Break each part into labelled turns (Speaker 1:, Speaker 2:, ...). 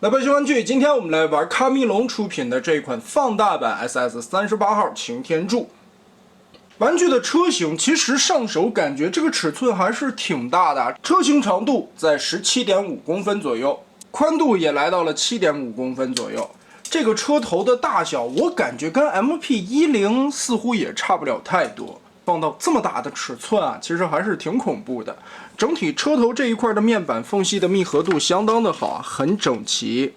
Speaker 1: 来吧，新玩具，今天我们来玩卡米龙出品的这一款放大版 SS38号擎天柱。玩具的车型其实上手感觉这个尺寸还是挺大的，车型长度在17.5公分左右，宽度也来到了7.5公分左右。这个车头的大小，我感觉跟 MP10似乎也差不了太多。放到这么大的尺寸啊，其实还是挺恐怖的。整体车头这一块的面板缝隙的密合度相当的好啊，很整齐，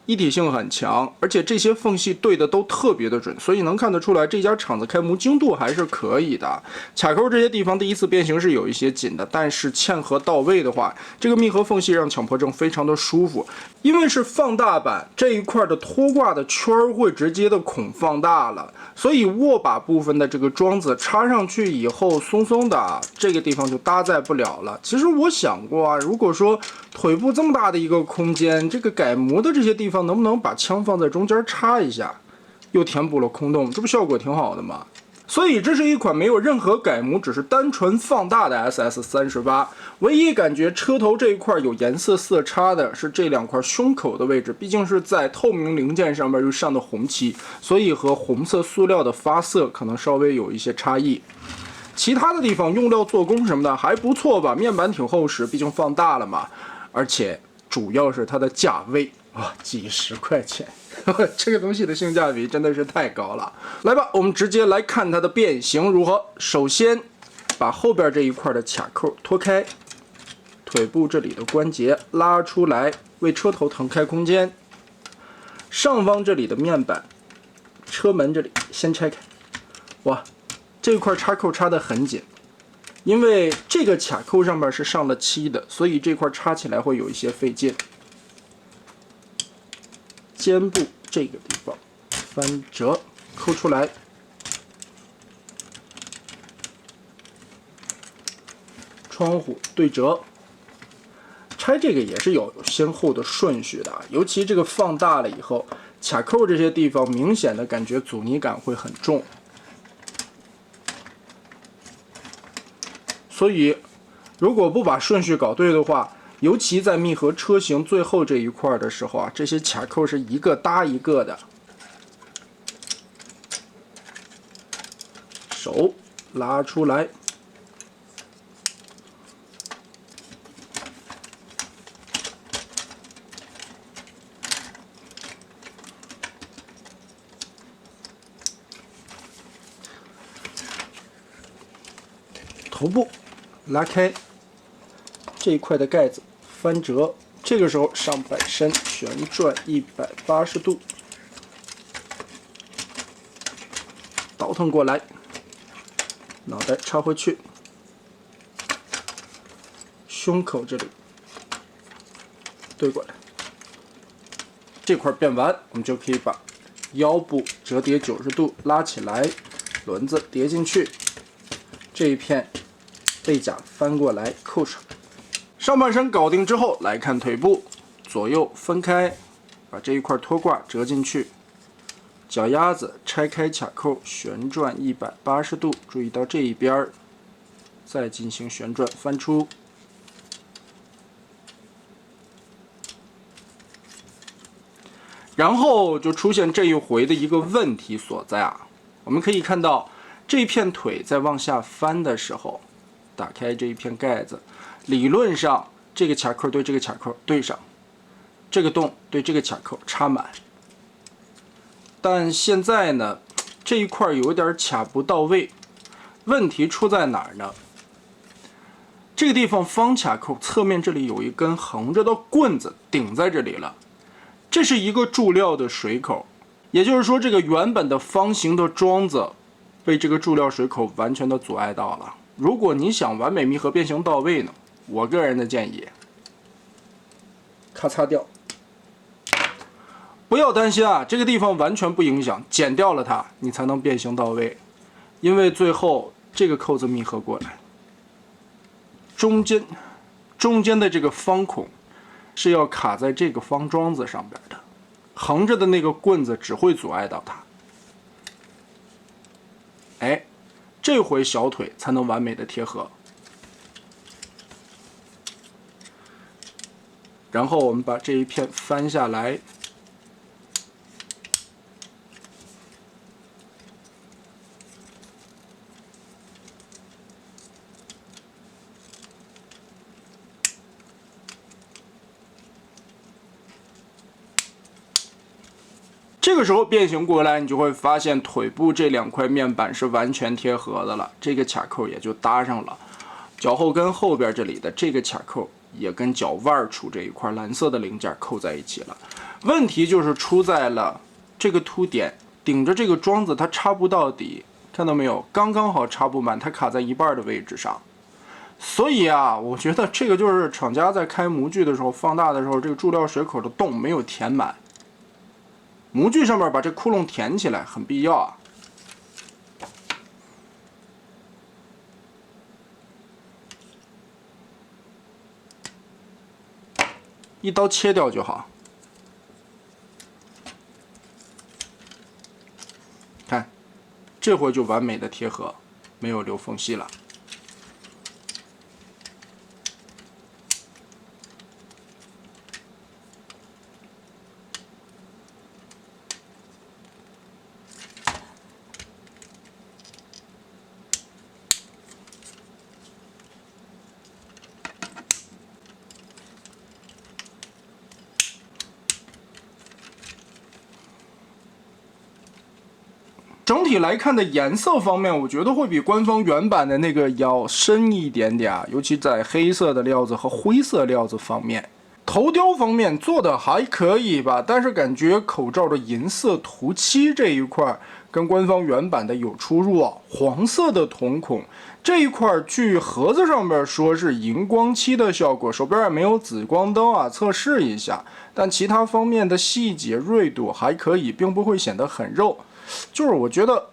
Speaker 1: 一体性很强，而且这些缝隙对的都特别的准，所以能看得出来这家厂子开模精度还是可以的。卡扣这些地方第一次变形是有一些紧的，但是嵌合到位的话，这个密合缝隙让强迫症非常的舒服。因为是放大版，这一块的拖挂的圈会直接的孔放大了，所以握把部分的这个桩子插上去以后，松松的这个地方就搭载不了了。其实我想过啊，如果说腿部这么大的一个空间，这个改模的这些地方能不能把枪放在中间插一下，又填补了空洞，这不效果挺好的吗？所以这是一款没有任何改模，只是单纯放大的 SS38。唯一感觉车头这一块有颜色色差的是这两块胸口的位置，毕竟是在透明零件上面又上的红漆，所以和红色塑料的发色可能稍微有一些差异。其他的地方用料做工什么的还不错吧，面板挺厚实，毕竟放大了嘛。而且主要是它的价位，哇，几十块钱。这个东西的性价比真的是太高了。来吧，我们直接来看它的变形如何。首先，把后边这一块的卡扣脱开，腿部这里的关节拉出来，为车头腾开空间。上方这里的面板，车门这里先拆开。哇，这块插扣插得很紧，因为这个卡扣上面是上了漆的，所以这块插起来会有一些费劲。肩部这个地方翻折抠出来，窗户对折，拆这个也是有先后的顺序的，尤其这个放大了以后，卡扣这些地方明显的感觉阻尼感会很重，所以如果不把顺序搞对的话，尤其在密合车型最后这一块的时候啊，这些卡扣是一个搭一个的。手拉出来，头部拉开，这一块的盖子翻折，这个时候上半身旋转180度，倒腾过来，脑袋插回去，胸口这里对过来，这块变完，我们就可以把腰部折叠90度拉起来，轮子叠进去，这一片背甲翻过来扣上。上半身搞定之后，来看腿部，左右分开，把这一块拖挂折进去，脚丫子拆开卡扣，旋转180度，注意到这一边，再进行旋转翻出。然后就出现这一回的一个问题所在啊，我们可以看到这一片腿在往下翻的时候，打开这一片盖子，理论上这个卡扣对这个卡扣对上，这个洞对这个卡扣插满。但现在呢，这一块有点卡不到位，问题出在哪儿呢？这个地方方卡扣侧面这里有一根横着的棍子顶在这里了，这是一个注料的水口，也就是说这个原本的方形的桩子被这个注料水口完全的阻碍到了。如果你想完美密合变形到位呢，我个人的建议，咔嚓掉。不要担心啊，这个地方完全不影响，剪掉了它，你才能变形到位。因为最后这个扣子密合过来，中间的这个方孔是要卡在这个方桩子上边的，横着的那个棍子只会阻碍到它。哎，这回小腿才能完美的贴合。然后我们把这一片翻下来。这个时候变形过来，你就会发现腿部这2块面板是完全贴合的了，这个卡扣也就搭上了。脚后跟后边这里的这个卡扣也跟脚腕处这一块蓝色的零件扣在一起了。问题就是出在了这个凸点顶着这个桩子，它插不到底，看到没有？刚刚好插不满，它卡在一半的位置上。所以啊，我觉得这个就是厂家在开模具的时候放大的时候，这个注料水口的洞没有填满。模具上面把这窟窿填起来很必要啊。一刀切掉就好。看，这回就完美的贴合，没有留缝隙了。整体来看的颜色方面，我觉得会比官方原版的那个要深一点点啊，尤其在黑色的料子和灰色料子方面。头雕方面做的还可以吧，但是感觉口罩的银色涂漆这一块跟官方原版的有出入啊。黄色的瞳孔这一块，据盒子上面说是荧光漆的效果，手边也没有紫光灯啊，测试一下。但其他方面的细节锐度还可以，并不会显得很肉。就是我觉得，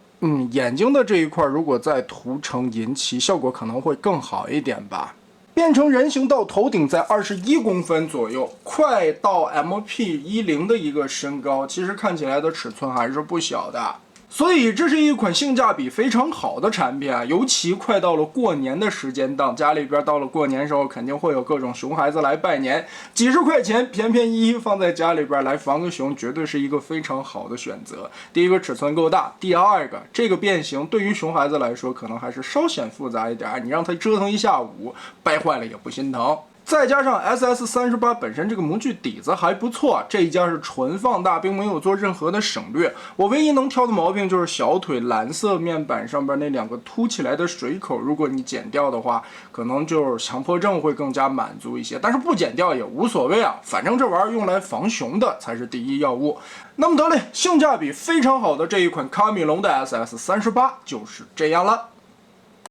Speaker 1: 眼睛的这一块如果再涂成银漆，效果可能会更好一点吧。变成人行道头顶在21公分左右，快到 MP10的一个身高，其实看起来的尺寸还是不小的。所以这是一款性价比非常好的产品啊，尤其快到了过年的时间档，家里边到了过年时候肯定会有各种熊孩子来拜年，几十块钱便便宜宜放在家里边来防个熊，绝对是一个非常好的选择。第一个尺寸够大，第二个这个变形对于熊孩子来说可能还是稍显复杂一点，你让他折腾一下午，掰坏了也不心疼。再加上 SS38 本身这个模具底子还不错，这一家是纯放大，并没有做任何的省略。我唯一能挑的毛病就是小腿蓝色面板上边那2个凸起来的水口，如果你剪掉的话，可能就是强迫症会更加满足一些。但是不剪掉也无所谓啊，反正这玩意儿用来防熊的才是第一要务。那么得嘞，性价比非常好的这一款卡米龙的 SS38 就是这样了。